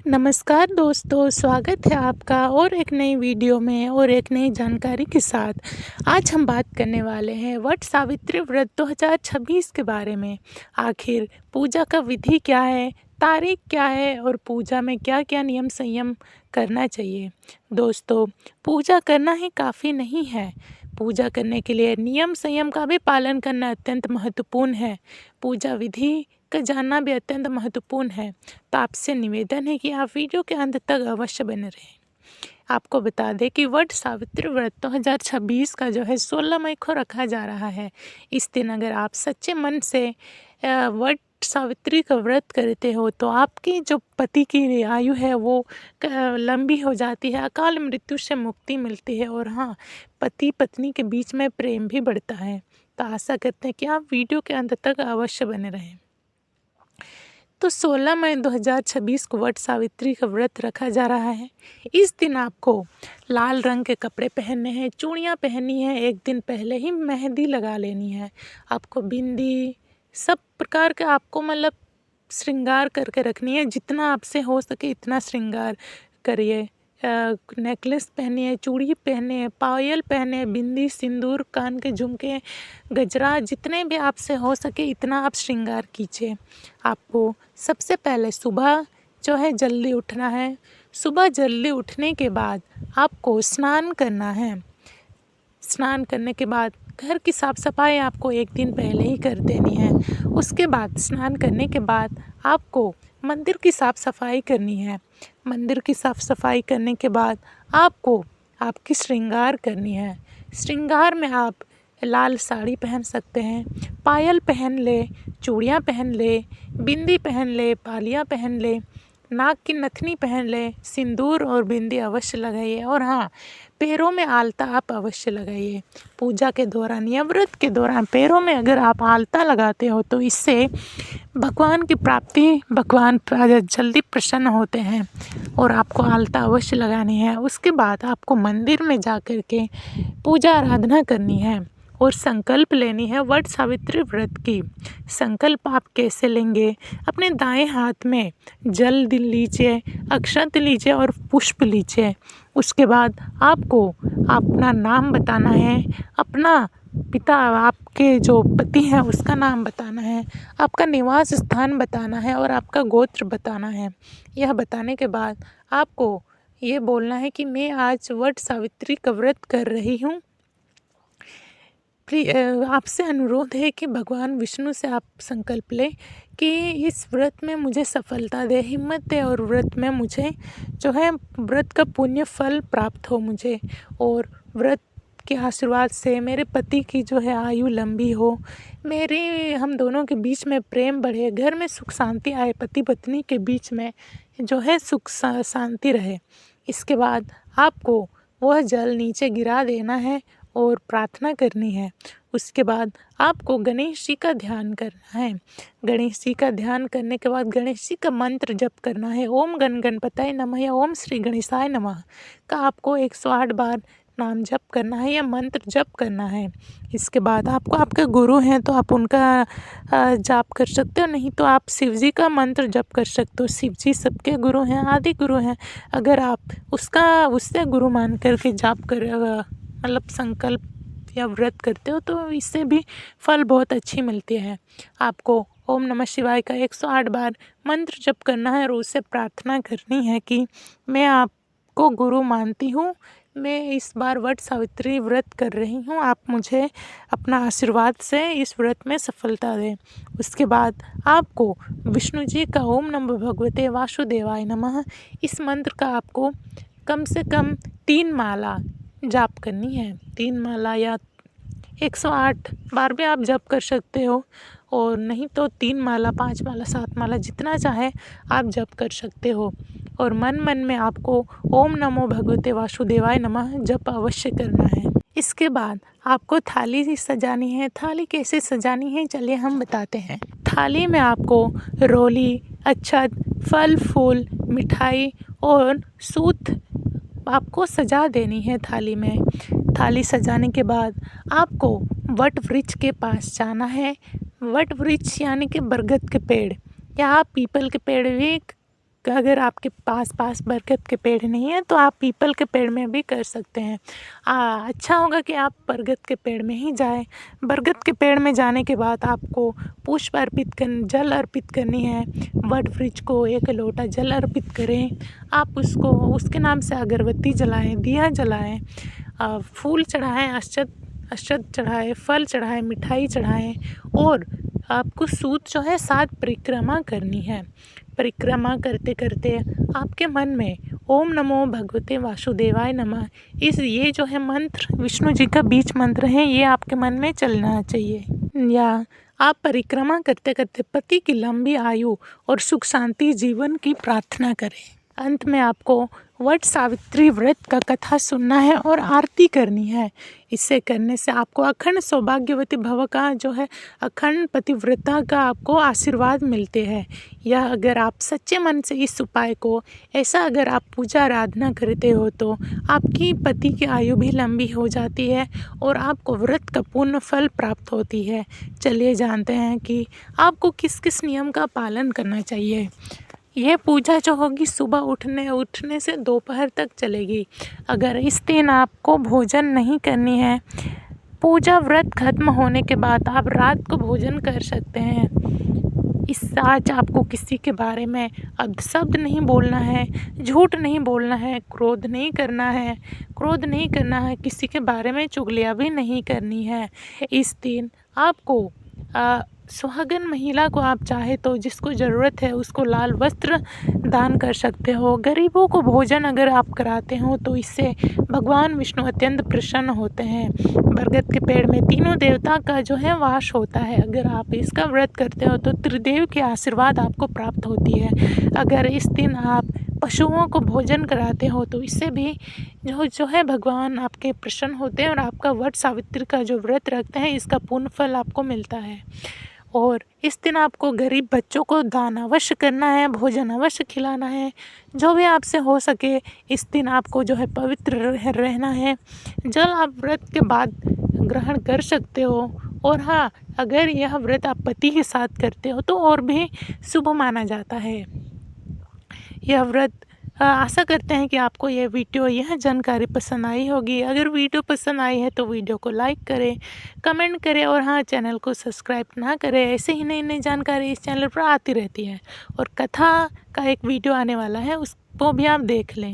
नमस्कार दोस्तों, स्वागत है आपका और एक नई वीडियो में और एक नई जानकारी के साथ। आज हम बात करने वाले हैं वट सावित्री व्रत 2026 के बारे में। आखिर पूजा का विधि क्या है, तारीख क्या है और पूजा में क्या क्या नियम संयम करना चाहिए। दोस्तों, पूजा करना ही काफ़ी नहीं है, पूजा करने के लिए नियम संयम का भी पालन करना अत्यंत महत्वपूर्ण है। पूजा विधि का जानना भी अत्यंत महत्वपूर्ण है। तो आपसे निवेदन है कि आप वीडियो के अंत तक अवश्य बने रहें। आपको बता दें कि वट सावित्री व्रत 2026 का जो है 16 मई को रखा जा रहा है। इस दिन अगर आप सच्चे मन से वट सावित्री का व्रत करते हो तो आपकी जो पति की आयु है वो लंबी हो जाती है, अकाल मृत्यु से मुक्ति मिलती है और हाँ, पति पत्नी के बीच में प्रेम भी बढ़ता है। तो आशा करते हैं कि आप वीडियो के अंत तक अवश्य बने रहें। तो 16 मई 2026 को वट सावित्री का व्रत रखा जा रहा है। इस दिन आपको लाल रंग के कपड़े पहनने हैं, चूड़ियाँ पहननी है, एक दिन पहले ही मेहंदी लगा लेनी है। आपको बिंदी सब प्रकार के आपको मतलब श्रृंगार करके रखनी है। जितना आपसे हो सके इतना श्रृंगार करिए। नेकलेस पहनिए, चूड़ी पहने, पायल पहने, बिंदी, सिंदूर, कान के झुमके, गजरा, जितने भी आपसे हो सके इतना आप श्रृंगार कीजिए। आपको सबसे पहले सुबह जो है जल्दी उठना है। सुबह जल्दी उठने के बाद आपको स्नान करना है। स्नान करने के बाद घर की साफ़ सफाई आपको एक दिन पहले ही कर देनी है। उसके बाद स्नान करने के बाद आपको मंदिर की साफ़ सफाई करनी है। मंदिर की साफ़ सफाई करने के बाद आपको आपकी श्रृंगार करनी है। श्रृंगार में आप लाल साड़ी पहन सकते हैं, पायल पहन ले, चूड़ियाँ पहन ले, बिंदी पहन ले, बालियाँ पहन ले, नाक की नथनी पहन ले, सिंदूर और बिंदी अवश्य लगाइए और हाँ, पैरों में आलता आप अवश्य लगाइए। पूजा के दौरान या व्रत के दौरान पैरों में अगर आप आलता लगाते हो तो इससे भगवान की प्राप्ति, भगवान जल्दी प्रसन्न होते हैं और आपको आलता अवश्य लगानी है। उसके बाद आपको मंदिर में जा कर के पूजा आराधना करनी है और संकल्प लेनी है वट सावित्री व्रत की। संकल्प आप कैसे लेंगे? अपने दाएं हाथ में जल लीजिए, अक्षत लीजिए और पुष्प लीजिए। उसके बाद आपको अपना नाम बताना है, अपना पिता आपके जो पति हैं उसका नाम बताना है, आपका निवास स्थान बताना है और आपका गोत्र बताना है। यह बताने के बाद आपको ये बोलना है कि मैं आज वट सावित्री का व्रत कर रही हूँ। आपसे अनुरोध है कि भगवान विष्णु से आप संकल्प लें कि इस व्रत में मुझे सफलता दे, हिम्मत दे और व्रत में मुझे जो है व्रत का पुण्य फल प्राप्त हो मुझे और व्रत के आशीर्वाद से मेरे पति की जो है आयु लंबी हो, मेरे हम दोनों के बीच में प्रेम बढ़े, घर में सुख शांति आए, पति पत्नी के बीच में जो है सुख शांति रहे। इसके बाद आपको वह जल नीचे गिरा देना है और प्रार्थना करनी है। उसके बाद आपको गणेश जी का ध्यान करना है। गणेश जी का ध्यान करने के बाद गणेश जी का मंत्र जप करना है। ओम गण गणपताय नमः या ओम श्री गणेशाय नमः का आपको 108 बार नाम जप करना है या मंत्र जप करना है। इसके बाद आपको आपके गुरु हैं तो आप उनका जाप कर सकते हो, नहीं तो आप शिव जी का मंत्र जप कर सकते हो। शिव जी सबके गुरु हैं, आदि गुरु हैं। अगर आप उससे गुरु मान करके जाप कर मतलब संकल्प या व्रत करते हो तो इससे भी फल बहुत अच्छी मिलती है। आपको ओम नमः शिवाय का 108 बार मंत्र जप करना है और उससे प्रार्थना करनी है कि मैं आपको गुरु मानती हूँ, मैं इस बार वट सावित्री व्रत कर रही हूँ, आप मुझे अपना आशीर्वाद से इस व्रत में सफलता दें। उसके बाद आपको विष्णु जी का ओम नमो भगवते वासुदेवाय नमः इस मंत्र का आपको कम से कम 3 माला जाप करनी है। 3 माला या 108 बार भी आप जप कर सकते हो और नहीं तो 3 माला, 5 माला, 7 माला जितना चाहे आप जप कर सकते हो और मन मन में आपको ओम नमो भगवते वासुदेवाय नमः जप अवश्य करना है। इसके बाद आपको थाली सजानी है। थाली कैसे सजानी है चलिए हम बताते हैं। थाली में आपको रोली, अक्षत, फल फूल, मिठाई और सूत आपको सजा देनी है थाली में। थाली सजाने के बाद आपको वट वृक्ष के पास जाना है। वट वृक्ष यानी कि बरगद के पेड़ या आप पीपल के पेड़ भी अगर आपके पास बरगद के पेड़ नहीं है तो आप पीपल के पेड़ में भी कर सकते हैं। अच्छा होगा कि आप बरगद के पेड़ में ही जाएं। बरगद के पेड़ में जाने के बाद आपको पुष्प जल अर्पित करनी है। वट वृक्ष को 1 लोटा जल अर्पित करें। आप उसके नाम से अगरबत्ती जलाएं, दिया जलाएं, फूल चढ़ाएं, अक्षत चढ़ाएं, फल चढ़ाएं, मिठाई चढ़ाएं और आपको सूत जो है 7 परिक्रमा करनी है। परिक्रमा करते करते आपके मन में ओम नमो भगवते वासुदेवाय नमः ये जो है मंत्र विष्णु जी का बीज मंत्र है, ये आपके मन में चलना चाहिए। या आप परिक्रमा करते करते पति की लंबी आयु और सुख शांति जीवन की प्रार्थना करें। अंत में आपको वट सावित्री व्रत का कथा सुनना है और आरती करनी है। इसे करने से आपको अखंड सौभाग्यवती भव का जो है अखंड पतिव्रता का आपको आशीर्वाद मिलते हैं। या अगर आप सच्चे मन से इस उपाय को अगर आप पूजा आराधना करते हो तो आपकी पति की आयु भी लंबी हो जाती है और आपको व्रत का पूर्ण फल प्राप्त होती है। चलिए जानते हैं कि आपको किस किस नियम का पालन करना चाहिए। यह पूजा जो होगी सुबह उठने से दोपहर तक चलेगी। अगर इस दिन आपको भोजन नहीं करनी है, पूजा व्रत खत्म होने के बाद आप रात को भोजन कर सकते हैं। आज आपको किसी के बारे में अपशब्द नहीं बोलना है, झूठ नहीं बोलना है, क्रोध नहीं करना है, किसी के बारे में चुगलियाँ भी नहीं करनी है। इस दिन आपको सुहागन महिला को आप चाहे तो जिसको ज़रूरत है उसको लाल वस्त्र दान कर सकते हो। गरीबों को भोजन अगर आप कराते हो तो इससे भगवान विष्णु अत्यंत प्रसन्न होते हैं। बरगद के पेड़ में तीनों देवता का जो है वास होता है। अगर आप इसका व्रत करते हो तो त्रिदेव के आशीर्वाद आपको प्राप्त होती है। अगर इस दिन आप पशुओं को भोजन कराते हो तो इससे भी जो है भगवान आपके प्रसन्न होते हैं और आपका वट सावित्री का जो व्रत रखते हैं इसका पूर्ण फल आपको मिलता है। और इस दिन आपको गरीब बच्चों को दान अवश्य करना है, भोजन अवश्य खिलाना है। जो भी आपसे हो सके इस दिन आपको जो है पवित्र रहना है। जल आप व्रत के बाद ग्रहण कर सकते हो। और हाँ, अगर यह व्रत आप पति के साथ करते हो तो और भी शुभ माना जाता है यह व्रत। आशा करते हैं कि आपको यह जानकारी पसंद आई होगी। अगर वीडियो पसंद आई है तो वीडियो को लाइक करें, कमेंट करें और हाँ, चैनल को सब्सक्राइब ना करें। ऐसे ही नई जानकारी इस चैनल पर आती रहती है। और कथा का एक वीडियो आने वाला है, उसको भी आप देख लें।